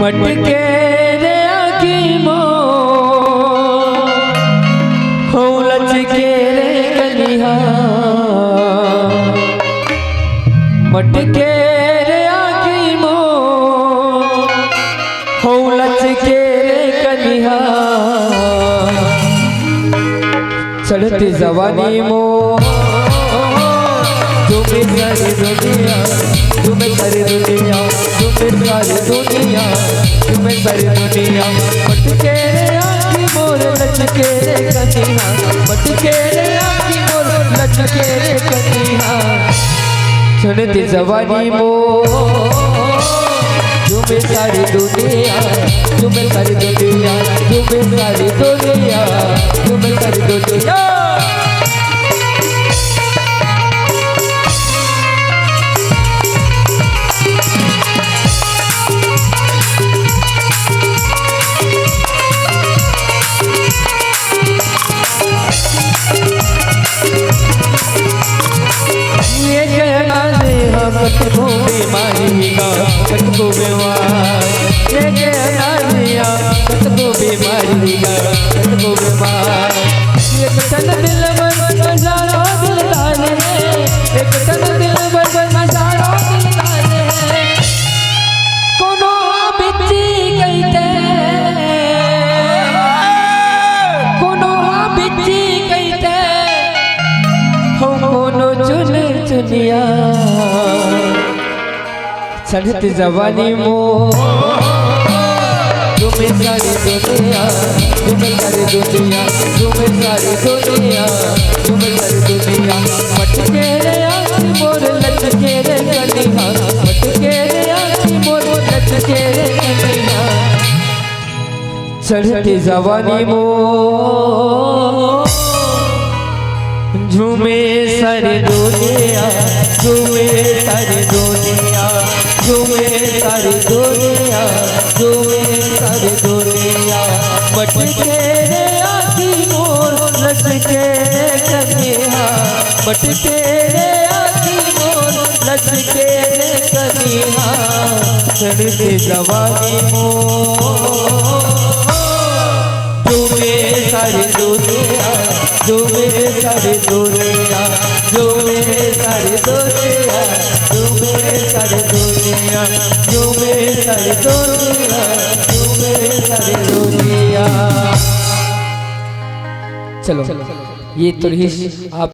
मटके रे आखी मो हो लचके रे कलिहा मटके रे आखी मो हो लचके रे कलिहा चढ़ती जवानी मो तुम्हें सारी दुनिया तुम्हें सारी दुनिया तुम्हें सारी दुनिया तुम्हें सारी दुनिया मटके रे आखी मोर लचके रे कनिहा मटके रे आखी मोर लचके रे कनिहा चढ़ती जवानी मोर तुम्हें सारी दुनिया तुम्हें सारी दुनिया तुम्हें सारी दुनिया तुम्हें सारी दुनिया कतको बीमारी का कतको बीमार ये नारिया कतको बीमारी का कतको बीमार एक तन दिल बर हजारों दिल डाले एक तन दिल बर हजारों दिल डाले कोनो बिच्ची कहते कोनो बिच्ची कहते हो कोनो चुन चुनिया चढ़ती जवानी मो तुम्हें सारी दुनिया तुम्हें सारी दुनिया तुम्हें सारी दुनिया तुम्हें सारी दुनिया मटके रे आखी मोर लचके रे कनिहा मटके रे आखी मोर लचके रे कनिहा चढ़ती जवानी मो झूमे सारी दुनिया झूमे सारी दुनिया झूमे सारी दुनिया झूमे सारी दुनिया मटके रे आखी मोर लचके रे कनिहा मटके रे आखी मोर लचके रे कनिहा चढ़ती जवानी मोर झूमे सारी दुनिया झूमे सारी दुनिया झूमे सारी दुनिया झूमे सारी दुनिया झूमे सारी दुनिया झूमे सारी दुनिया। चलो ये तो आप